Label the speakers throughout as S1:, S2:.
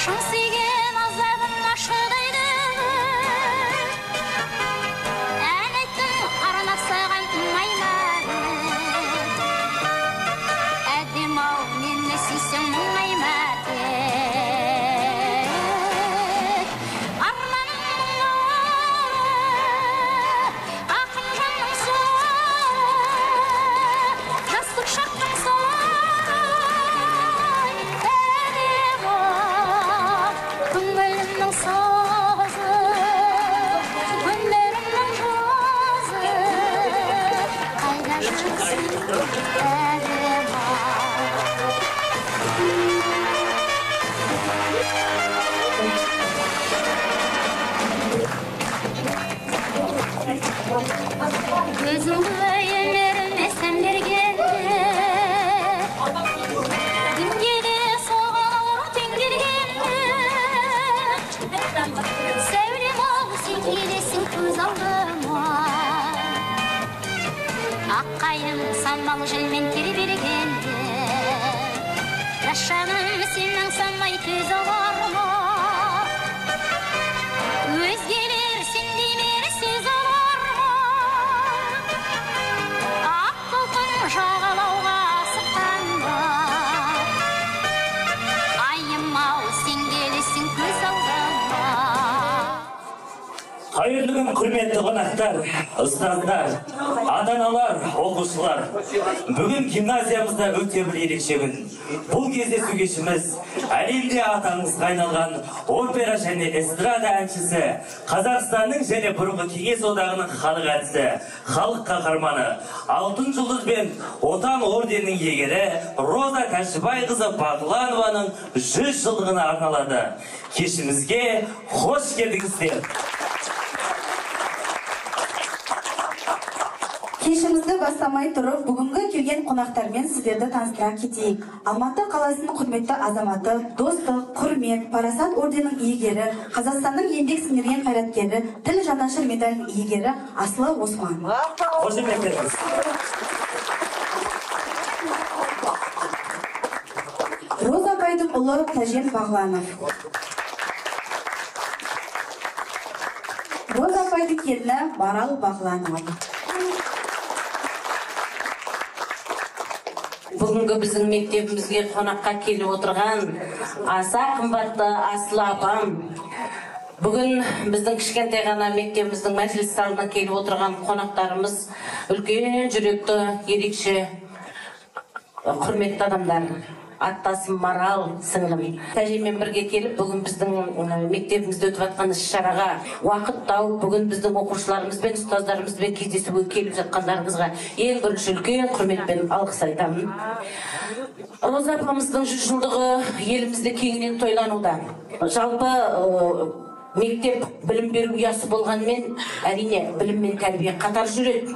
S1: Шын сүйген азабын ашыдайды Әлеттің қаранақ саған ұнаймады Әдем-ау мені сүйсің мұңаймады Gözümde yemerime sen bergende Dingeli soğanır tengergende Sevdim ol sen gidesin көз алдыма Аққайың самал желмен тербелгенде Жашаным сенің санмай көз аларма Өзгелер сен демер сөз аларма Ақ толқын жағалауға сыққанда Айым-ау сен келесің көз алдыма
S2: Hayırlı gün kıymetli konaklar, ıstazlar, ата-аналар, оқушылар. Бүгін гимназиямызда өте бір ерекше күн. Бұл кездесу кешіміз әлемде атаңызға айналған опера және эстрада әншісі, Қазақстанның және бұрынғы Кеңес одағының халық әртісі, халық қаһарманы, алтын жұлдыз бен отан орденінің иегері Роза Тәшібайқызы Бағланованың 100 жылдығына арналады. Кешімізге қош келдіңіздер.
S3: Кешімізді бастамай тұрып, бүгінгі келген қонақтармен сіздерді таныстыра кетейік. Алматы қаласының құрметті азаматы, достық, құрмет, парасат орденінің иегері, Қазақстанның еңбек сіңірген қайраткері, тіл жанашыр медалінің иегері Асылы Осман. Роза апайдың ұлы Тәжен Бағланов. Роза апайдың келіні Марал Бағланова.
S4: Бүгінгі біздің мектебімізге қонаққа келіп отырған аса қымбатты Асылы апам. Бүгін біздің кішкентай ғана мектебіміздің мәжіліс залына келіп отырған қонақтарымыз үлкен жүректі, ерекше құрметті адамдар. Аттасым Марал сіңлім. Тәжемен бірге келіп, бүгін біздің мектебімізде өтіп жатқан іс-шараға уақыт тауып, бүгін біздің оқушыларымызбен, ұстаздарымызбен кездесуге келіп жатқандарыңызға ең бірінші үлкен құрметпен алғыс айтамын. Роза апамыздың 100 жылдығы елімізде кеңінен тойлануда. Жалпы мектеп білім беру ұясы болғанмен, әрине білім мен тәрбие қатар жүреді.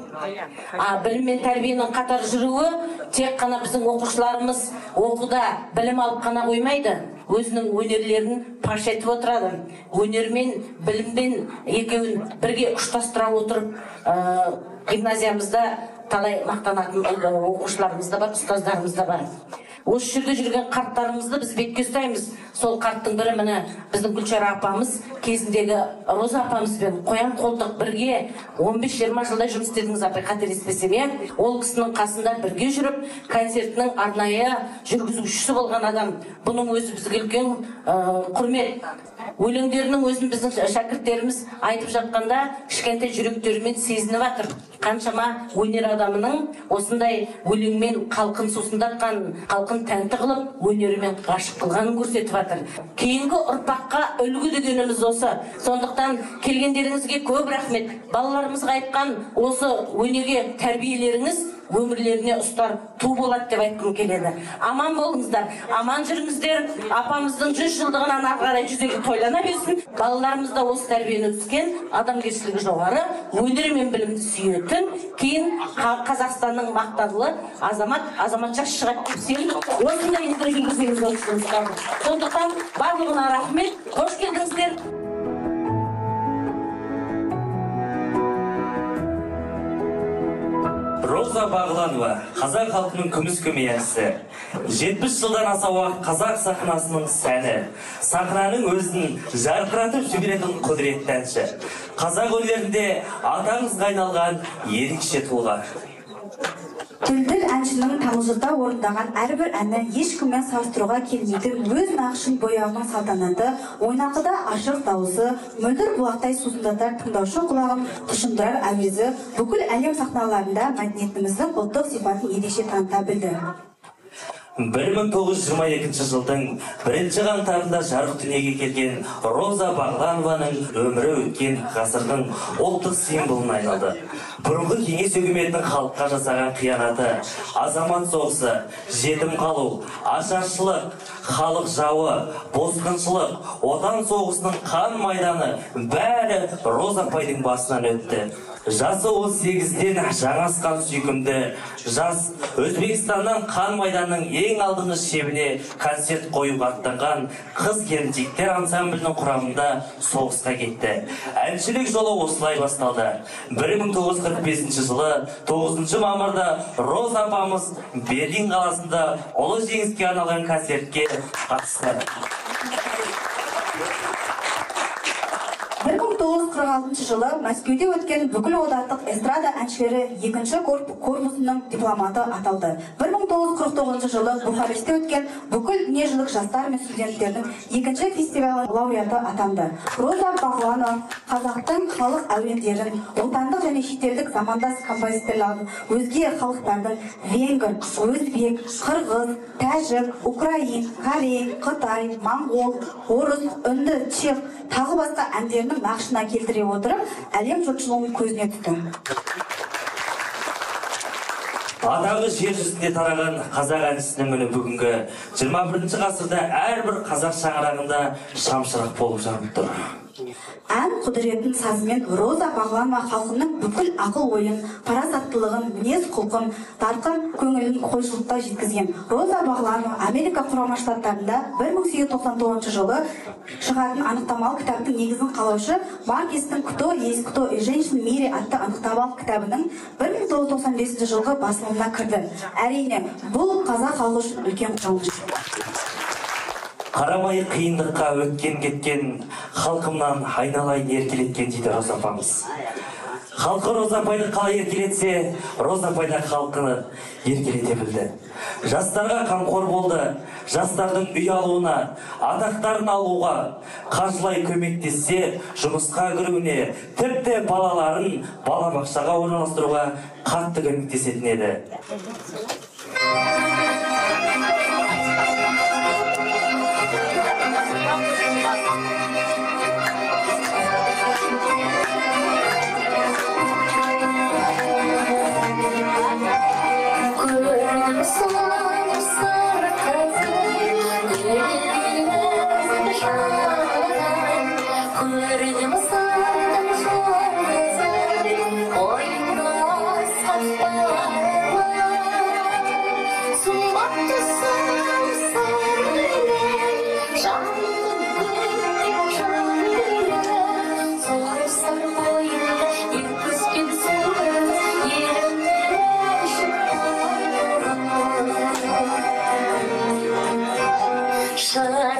S4: Білім мен тәрбиенің қатар жүруі тек қана біздің оқушыларымыз оқуда білім алып қана қоймайды, өзінің өнерлерін паш етіп отырады. Өнер мен біліммен екеуін бірге ұштастыра отырып, гимназиямызда талай мақтанатын оқушыларымыз да бар, ұстаздарымыз да бар. Осы жерде жүрген қарттарымызды біз бетке ұстаймыз. Сол қарттың бірі міне біздің Гүлшара апамыз, кезіндегі Роза апамызбен қоян қолтық бірге 15-20 жылдай жұмыс істедіңіз, апай, қателеспесем. Ол кісінің қасында бірге жүріп, концертінің арнайы жүргізушісі болған адам. Бұның өзі бізге үлкен құрмет. Өлеңдерінің өзін біздің шәкірттеріміз айтып жатқанда кішкентай жүректерімен сезініп жатыр. Қаншама өнер адамының осындай өлеңмен халқын сусындатқан, халқын тәнті қылып, өнерімен ғашық қылғанын көрсетіп жатыр. Кейінгі ұрпаққа үлгі дегеніміз осы. Сондықтан келгендеріңізге көп рахмет. Балаларымызға айтқан осы өнеге тәрбиелеріңіз өмірлеріне ұстар ту болады деп айтқым келеді. Аман болыңыздар, аман жүріңіздер. Апамыздың 100 жылдығынан ары қарай жүзеге тойлана берсін. Балаларымыз да осы тәрбиені өскен, адамгершілігі жоғары, өнер мен білімді сүйетін, кейін Қазақстанның мақтаулы азаматша шығып кепсел осындай елдер жүргізіңіз olsun. Сондықтан барлығына рахмет, қош келдіңіздер.
S2: Роза Бағланова, қазақ халқының күміс көмейәнісі. 70 жылдан аса уақыт қазақ сахнасының сәні, сахнаның өзін жарқыратып жіберетін құдіретті әнші. Қазақ өнерінде атаңызға айналған ерекше тұлға.
S3: Дүлдүл әншінің тамылжыта орындаған әрбір әні ешкіммен салыстыруға келмейтін өз нақышын бояуының салтанаты, ойнақыда ашық дауысы, мөлдір бұлақтай сусындатар тыңдаушы құлағын тұшындырар әуезі бүкіл әлем сахналарында мәдениетіміздің ұлттық сипатын ерекше таныта білді.
S2: 1922 жылдың 1 қаңтарында жарық дүниеге келген Роза Бағланованың өмірі өткен ғасырдың ұлттық символына айналды. Бұрынғы кеңес үкіметінің халыққа жасаған қиянаты, азамат соғысы, жетім қалу, ашаршылық, халық жауы, босқыншылық, отан соғысының қан майданы бәрі Роза апайдың басынан өтті. Жасы 38-ден жаңа асқан сүйкімді жас Өзбекстаннан қан майданның ең алдыңғы шебіне концерт қоюға аттанған қыз-келіншектер ансамблінің құрамында соғысқа кетті. Әншілік жолы осылай басталды. 1945 жылы 9 мамырда Роза апамыз Берлин қаласында ұлы жеңіске арналған концертке қатысты.
S3: 1946 жылы Мәскеуде өткен бүкіл одақтық эстрада әншілері екінші корпусының дипломаты аталды. 1949 жылы Бухаресте өткен бүкіл дүниежүзілік жастар мен студенттердің екінші фестивалі лауреаты атанды. Роза Бағланова қазақтың халық әуендерін, отандық және шетелдік замандас композиторларын, өзге халықтардың венгр, өзбек, қырғыз, тәжік, украин, корей, қытай, моңғол, орыс, үнді, чех тағы басқа әндерінің нақышына келтіре отырып, әлем жұртшылығының көзіне түсті.
S2: Атағы жер жүзінде тараған қазақ әншісінің үні бүгінгі 21 ғасырда әрбір қазақ шаңырағында шамшырақ болып жанып тұр.
S3: Ән құдіретін сазымен Роза Бағланова халқының бүкіл ақыл ойын, парасаттылығын, мінез құлқын, дарқын көңілін қойшылықта жеткізген. Роза Бағланова Америка құрама штаттарында 1899 жылы шығатын анықтамалық кітаптың негізін қалаушы Маркестің «Кто есть кто и женщин в мире» атты анықтамалық кітабының 1995 жылғы басылымына кірді. Әрине, бұл қазақ халқы үшін үлкен қуаныш.
S2: Қарамай қиындыққа өткен кеткен, халқымнан айналайын еркелеткен дейді Роза апамыз. Халқы Роза апайды қалай еркелетсе, Роза апайда халқыны еркелете білді. Жастарға қамқор болды, жастардың үй алуына, атақтарын алуға, қаржылай көмектессе, жұмысқа кіруіне, тіпті балаларын балабақшаға орналастыруға қатты көмектесетін еді.
S1: You're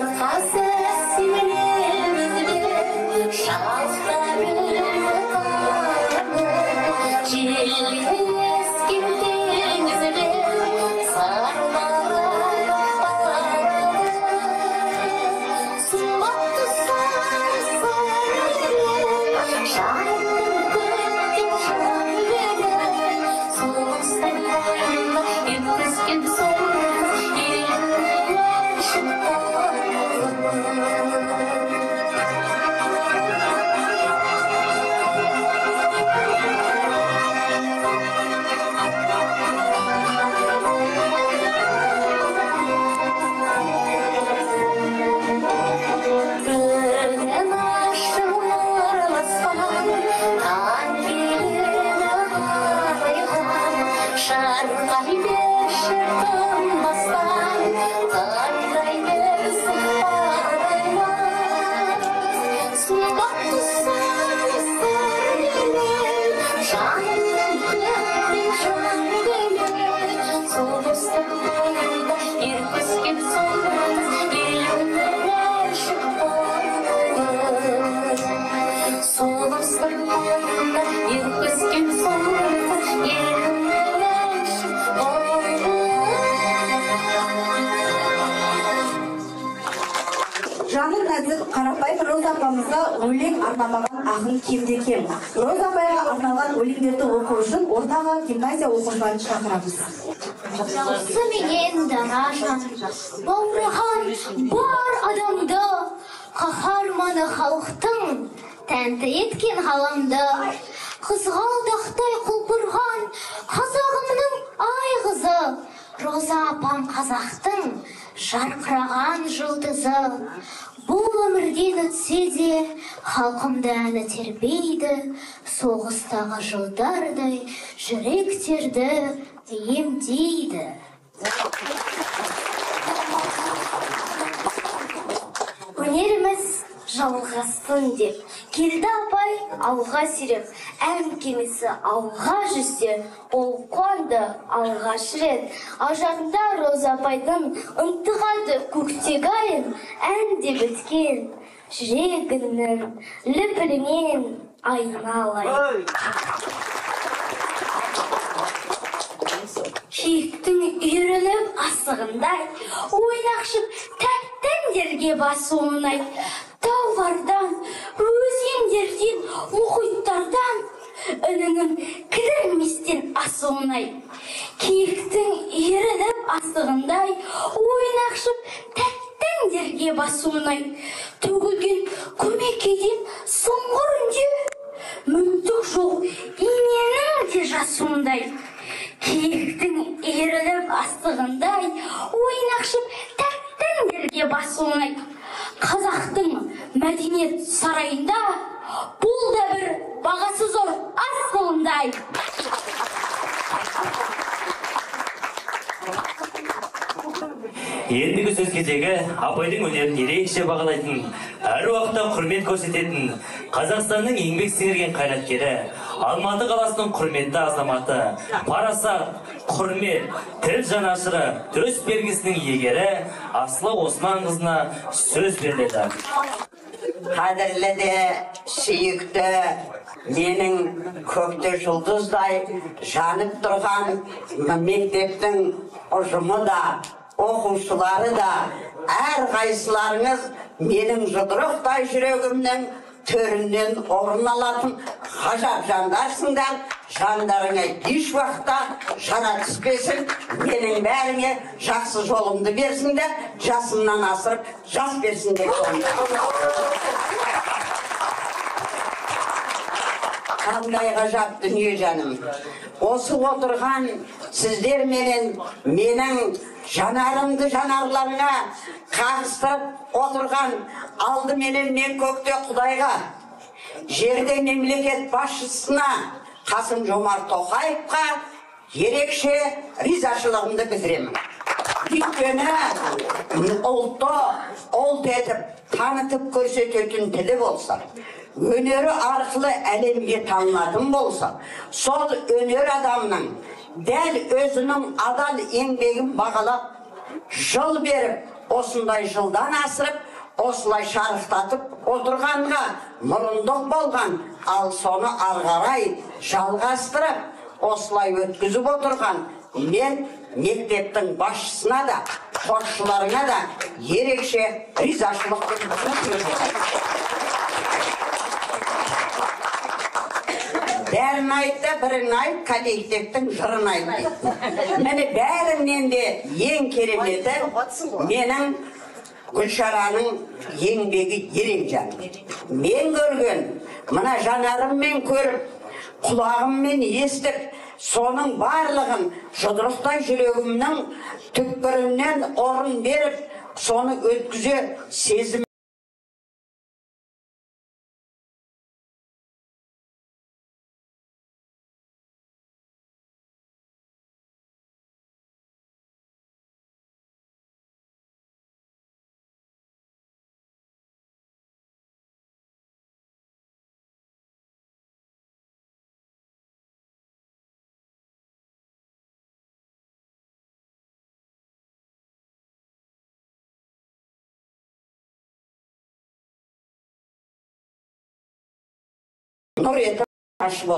S3: Жаны нәзік қарапайым Роза апамызға өлең арнамаған ақын кемде кем. Роза апайға арналған өлеңдерді оқу үшін ортаға гимназия оқушыларын шақырамыз.
S1: Жақсы менен дара жан, бауырған бар адамды, қаһарманы халықтың, тәнті еткен ғаламды. Қызғалдақтай құлпырған қазағымның айғызы, Роза апам қазақтың жарқыраған жұлдызы. Бұл өмірден өтсе де, халқымды әні тербейді, соғыстағы жылдардай жүректерді емдейді. Өнеріміз жалғасын деп келді апай алға сүйреп, ән кемесі алға жүзсе, ол қуанды алғаш рет. Ажарында Роза апайдың ынтығады көктегі айын, ән де біткен жүрегінің лүпілінен айналайын. Киіктің үйіріліп асығындай, ойнақшып тәттендерге басуынай, таулардан, өзендерден, мұхиттардан, үнінің кідірместен асуынай. Киіктің үйіріліп асығындай, ойнақшып тәттендерге басуынай, төгілген көмекейден соңғыр үнде, мүмкін жол иненің де жасуындай. Киіктің үйіріліп асығындай, ойнақшып тәттендерге басуынай. Қазақтың мәдениет сарайында бұл да бір бағасы зор асылындай.
S2: Ендігі сөз кезегі апайдың өнерін ерекше бағалайтын, әр уақытта құрмет көрсететін Қазақстанның еңбек сіңірген қайраткері, Алматы қаласының құрметті азаматы, парасат, құрмет, тіл жанашыры, төс белгісінің иегері Асылы Османқызына сөз беріледі.
S5: Қадірлі де сүйікті, менің көкте жұлдыздай жанып тұрған мектептің ұжымы да, оқушылары да, әр қайсыларыңыз менің жұдырықтай жүрегімнің төрінен орын алатын ғажап жандарсыңдар. Жандарыңа еш уақытта жара түспесін, менің бәріңе жақсы жолымды берсіңдер, жасымнан асырып жас берсіңдер. Қандай ғажап дүние жаным. Осы отырған сіздер менің жанарымды жанарларыңа қағыстырып отырған алдыменен мен көкте Құдайға, жерде мемлекет басшысына Қасым-Жомарт Тоқаевқа ерекше ризашылығымды білдіремін. Өйткені ұлтты ұлт етіп танытып көрсететін тілі болса, өнері арқылы әлемге танылатын болса, сол өнер адамның дәл өзінің адал еңбегін бағалап, жыл беріп, осындай жылдан асырып, осылай шарықтатып отырғанға мұрындық болған, ал соны арғарай жалғастырып, осылай өткізіп отырған мен мектептің басшысына да, спортшыларына да ерекше ризашылық білдіремін. Бәрін айтты, бірін айт, коллективтің жырын айтты. Мені бәрінен де ең кереметі менің Гүлшараның еңбегі ерен жан. Мен көрген, мына жанарыммен көріп, құлағыммен естіп, соның барлығын жұдырықтай жүрегімнің түкпірінен орын беріп, соны өткізе сезім. Нұр етіп ашып